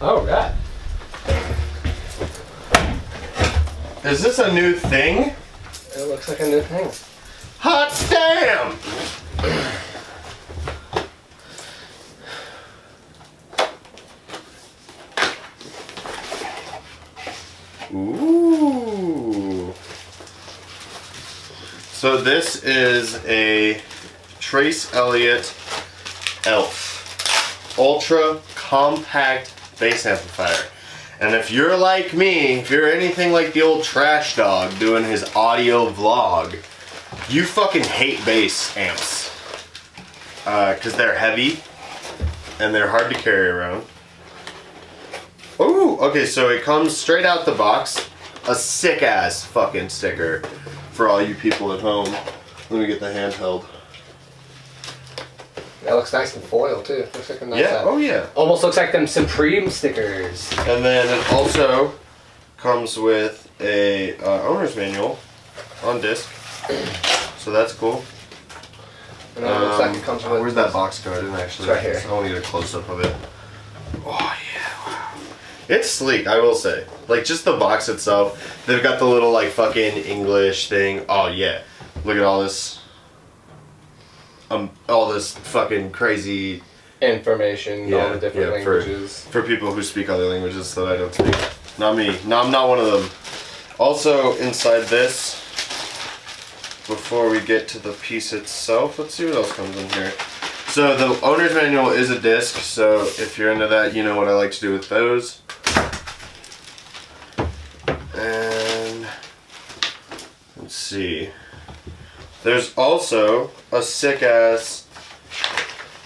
Oh, right. Is this a new thing? It looks like a new thing. Hot damn! Ooh. So this is a Trace Elliot Elf Ultra Compact Bass Amplifier. And if you're like me, if you're anything like the old trash dog doing his audio vlog, you fucking hate bass amps. Because they're heavy and they're hard to carry around. Ooh, okay, so it comes straight out the box. A sick ass fucking sticker for all you people at home. Let me get the handheld. That looks nice and foil too. Looks like a nice. Yeah, oh yeah. Almost looks like them Supreme stickers. And then it also comes with a owner's manual on disc. So that's cool. And then it looks like it comes with. Where's that box go? I didn't actually. It's right here. I don't need a close up of it. Oh yeah, wow. It's sleek, I will say. Like just the box itself. They've got the little like fucking English thing. Oh yeah. Look at all this. All this fucking crazy information, all the different languages. For people who speak other languages that I don't speak. Not me. No, I'm not one of them. Also, inside this, before we get to the piece itself, let's see what else comes in here. So the owner's manual is a disc, so if you're into that, you know what I like to do with those. And let's see. There's also a sick ass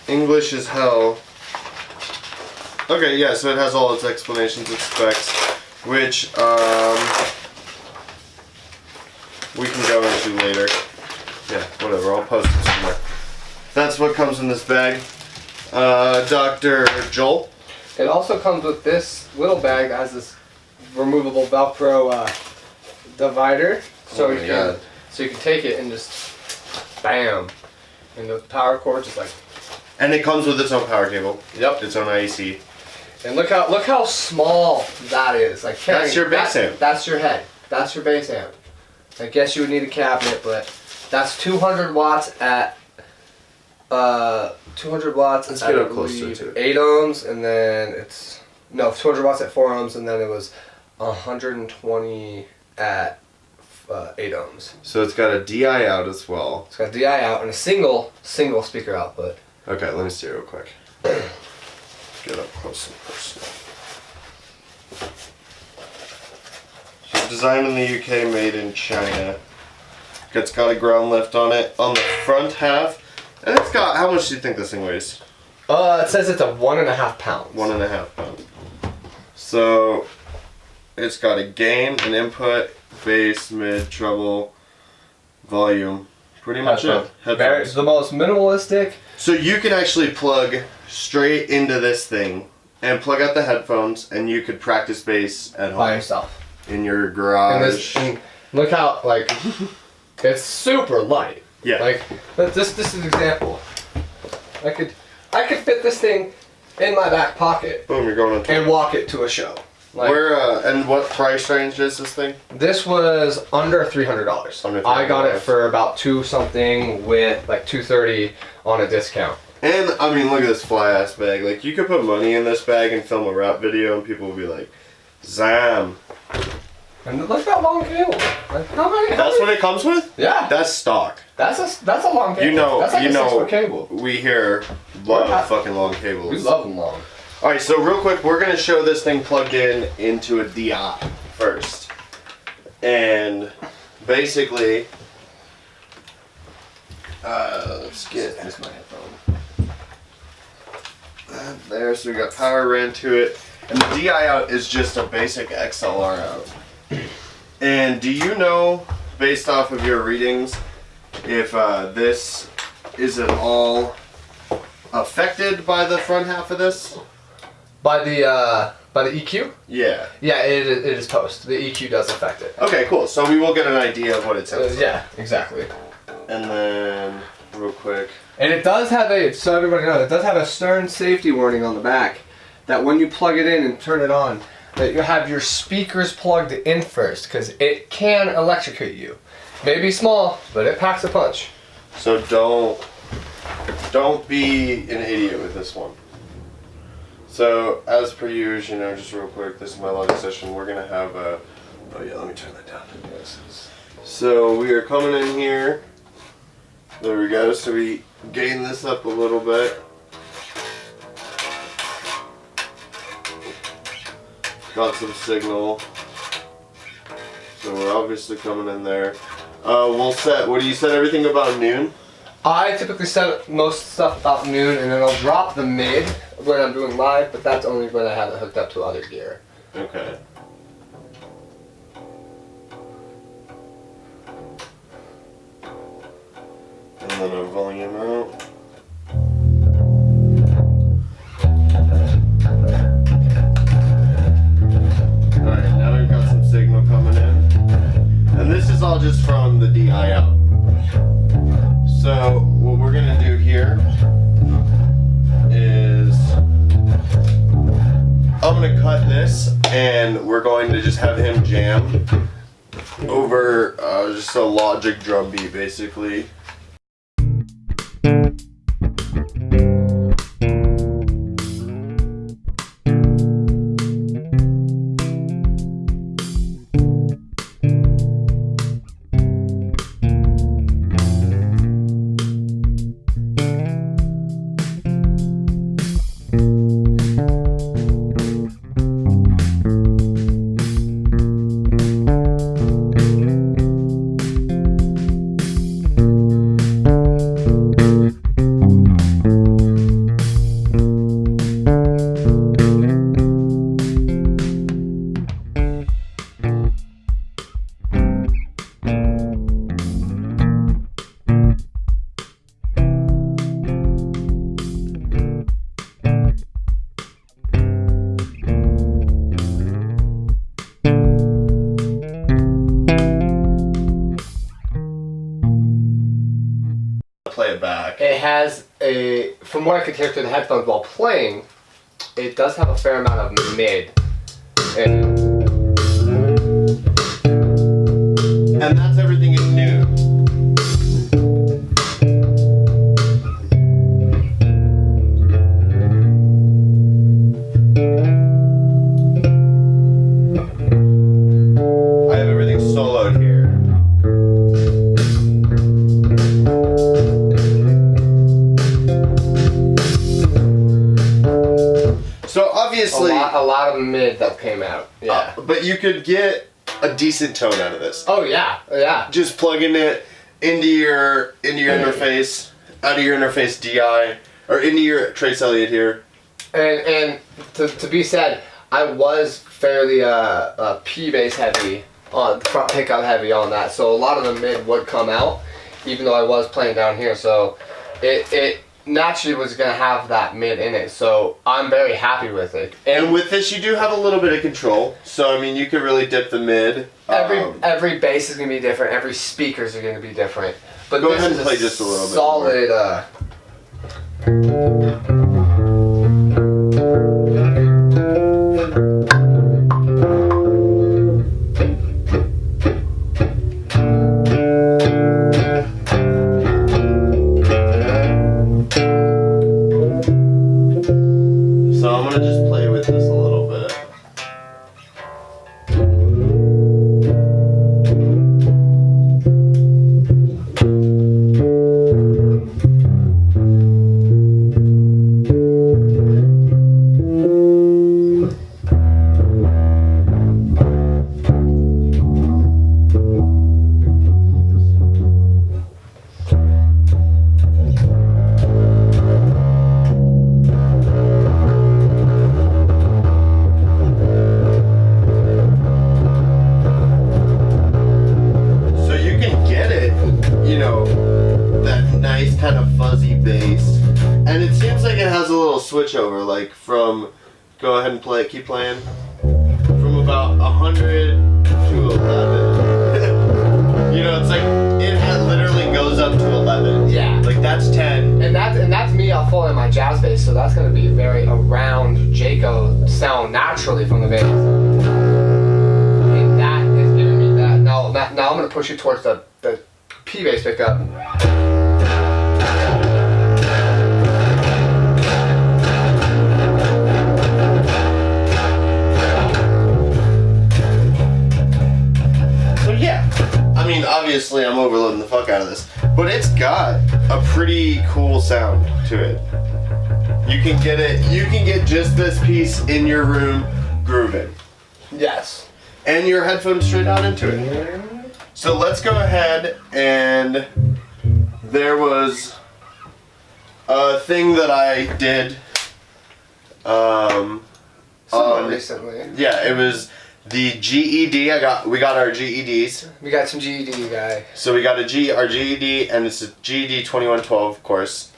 English as hell. Okay, yeah, so it has all its explanations and specs, which we can go into later. Yeah, whatever, I'll post it somewhere. That's what comes in this bag. Dr. Joel. It also comes with this little bag that has this removable Velcro divider, so you can take it and just bam, and the power cord just like. And it comes with its own power cable. Yep. Its own IEC. And look how small that is. Like that's your bass amp. That's your head. That's your bass amp. I guess you would need a cabinet, but that's 200 watts at 200 watts. Let's get up close to it. 8 ohms, and then it's 200 watts at 4 ohms, and then it was 120 at 8 ohms. So it's got a DI out as well. It's got a DI out and a single speaker output. Okay, let me see real quick. Get up close and personal. So designed in the UK, made in China. It's got a ground lift on it on the front half, and it's got, how much do you think this thing weighs? It says it's a 1.5 pounds. 1.5 pounds. So it's got a gain, an input, bass, mid, treble, volume. Pretty much it. It's the most minimalistic. So you can actually plug straight into this thing and plug out the headphones, and you could practice bass at home. By yourself. In your garage. And look how, like, it's super light. Yeah. Like, this is an example. I could fit this thing in my back pocket. Boom, you're going on tour. And walk it to a show. Like, and what price range is this thing? This was under $300. I got it for about $2 something with like $230 on a discount. And I mean, look at this fly ass bag. Like, you could put money in this bag and film a rap video, and people will be like, "Zam." And look at that long cable. Like, That's what it comes with? Yeah. That's stock. That's a long cable. That's like a 6-foot cable. We here love fucking long cables. We love them long. Alright, so real quick, we're going to show this thing plugged in into a DI first. And basically, let's get this my headphone. There, so we got power ran to it. And the DI out is just a basic XLR out. And do you know, based off of your readings, if this is at all affected by the front half of this? By the EQ? Yeah. Yeah, it is post. The EQ does affect it. Okay, cool. So we will get an idea of what it sounds like. Yeah, exactly. And then, real quick. And it does have so everybody knows, it does have a stern safety warning on the back. that when you plug it in and turn it on, that you have your speakers plugged in first, because it can electrocute you. Maybe small, but it packs a punch. So don't be an idiot with this one. So as per usual, you know, just real quick, this is my logic session. We're gonna have a. Oh yeah, let me turn that down. So we are coming in here. There we go. So we gain this up a little bit. Got some signal. So we're obviously coming in there. We'll set. What do you set everything about noon? I typically set most stuff about noon, and then I'll drop the mid when I'm doing live, but that's only when I have it hooked up to other gear. Okay. And then a volume out. Alright, now we've got some signal coming in. And this is all just from the DI out. So what we're gonna do here is I'm gonna cut this and we're going to just have him jam over just a Logic drum beat basically. Play it back. It has a, from what I could hear through the headphones while playing, it does have a fair amount of mid. And that's everything at noon. I have everything soloed here. So obviously a lot of mid that came out. Yeah. But you could get a decent tone out of this. Oh yeah. Yeah. Just plugging it into your interface, out of your interface DI, or into your Trace Elliot here. And to be said, I was fairly P bass heavy on the front pickup heavy on that, so a lot of the mid would come out, even though I was playing down here. So it naturally was gonna have that mid in it. So I'm very happy with it. And with this, you do have a little bit of control. So I mean, you could really dip the mid. Every bass is gonna be different. Every speakers are gonna be different. But go this ahead is and play just a little solid. So I'm gonna just play with this a little bit. Kind of fuzzy bass, and it seems like it has a little switch over, like from, go ahead and play it, keep playing, from about 100 to 11. You know, it's like it literally goes up to 11. Yeah. Like that's 10, And that's me following my jazz bass, so that's going to be very around Jaco sound naturally from the bass. And that is giving me that. Now I'm going to push it towards the P bass pickup. I mean, obviously I'm overloading the fuck out of this, but it's got a pretty cool sound to it. You can get just this piece in your room grooving. Yes. And your headphones straight out into it. So let's go ahead, and there was a thing that I did recently. Yeah, it was the GED. We got our GEDs. We got some GED guy. So we got our GED, and it's a GED 2112, of course.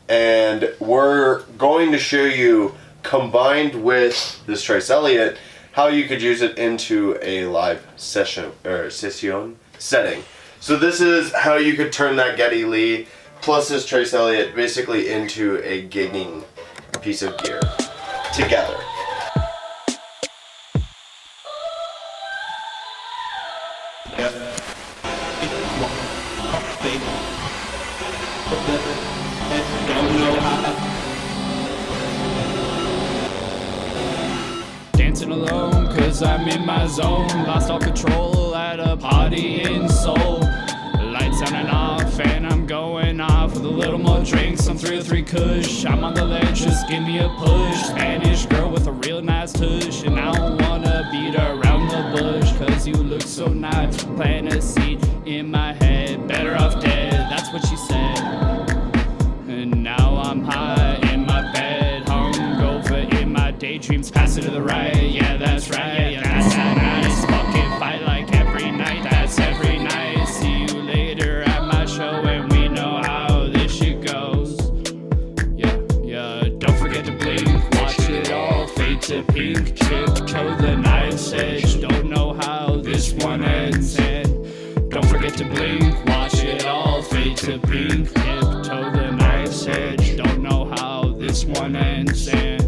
And we're going to show you, combined with this Trace Elliot, how you could use it into a live session setting. So this is how you could turn that Geddy Lee plus this Trace Elliot basically into a gigging piece of gear together. Dancing alone, cause I'm in my zone. Lost all control at a party in Seoul. Lights on and off, and I'm going off with a little more drinks. Some 303 Kush. I'm on the ledge, just give me a push. Spanish girl with a real nice tush. And I don't wanna beat around the bush, cause you look so nice. Plant a seed in my head, better off dead, that's what she said. And now I'm high in my bed, hungover in my daydreams, pass it to the right, yeah that's right, yeah that's a nice fucking fight like every night, that's every night. See you later at my show and we know how this shit goes. Yeah, don't forget to blink, watch it all fade to pink, tiptoe the knife's edge, don't know how this one ends, and don't forget to blink, watch it all fade to pink, tiptoe the knife's edge, don't know how this one ends, and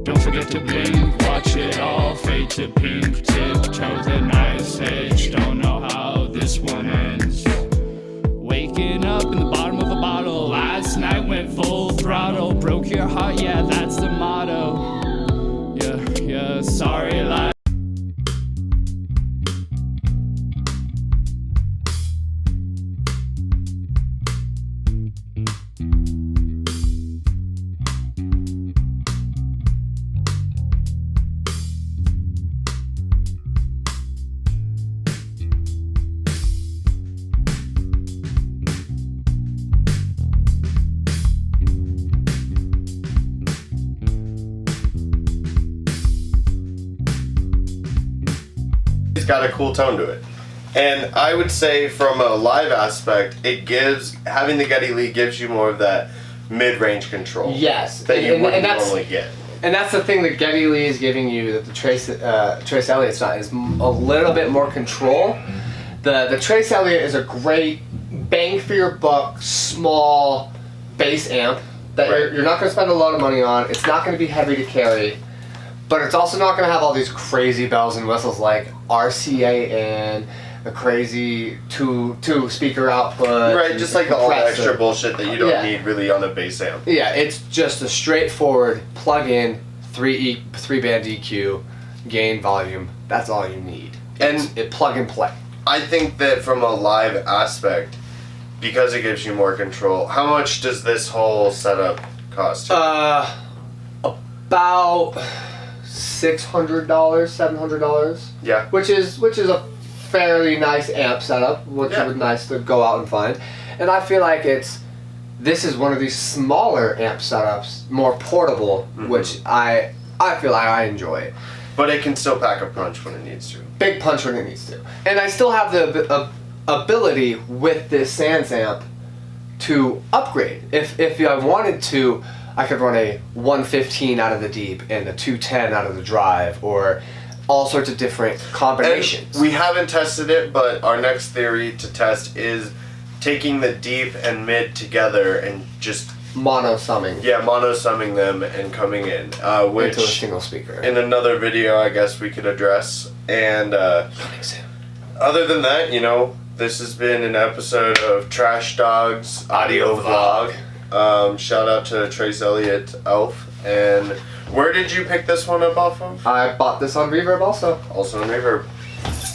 don't forget to blink, watch it all fade to pink, tiptoe the knife's edge, don't know how this one ends. Waking up in the bottom of a bottle, last night went full throttle, broke your heart, yeah that's the motto. Yeah, sorry life. It's got a cool tone to it. And I would say from a live aspect, having the Geddy Lee gives you more of that mid-range control. Yes. That you wouldn't normally get. And that's the thing that Geddy Lee is giving you that the Trace Elliott's not, is a little bit more control. The Trace Elliot is a great bang for your buck, small bass amp that you're not going to spend a lot of money on. It's not going to be heavy to carry. But it's also not going to have all these crazy bells and whistles like RCA and the crazy two speaker output. Right, just like all the extra bullshit that you don't need really on a bass amp. Yeah, it's just a straightforward plug-in 3-band EQ, gain, volume. That's all you need. And it plug and play. I think that from a live aspect, because it gives you more control, how much does this whole setup cost you? About $600, $700. Yeah. Which is a fairly nice amp setup, which is nice to go out and find. And I feel like this is one of these smaller amp setups, more portable, which I feel like I enjoy. But it can still pack a punch when it needs to. Big punch when it needs to. And I still have the ability with this Sans amp to upgrade. If I wanted to, I could run a 115 out of the deep and a 210 out of the drive, or all sorts of different combinations. And we haven't tested it, but our next theory to test is taking the deep and mid together and just Mono summing. yeah, mono summing them and coming in, which Into a single speaker. in another video I guess we could address. And other than that, you know, this has been an episode of Trash Dog's audio vlog. Shout out to Trace Elliot Elf. And where did you pick this one up off of? I bought this on Reverb also. Also on Reverb.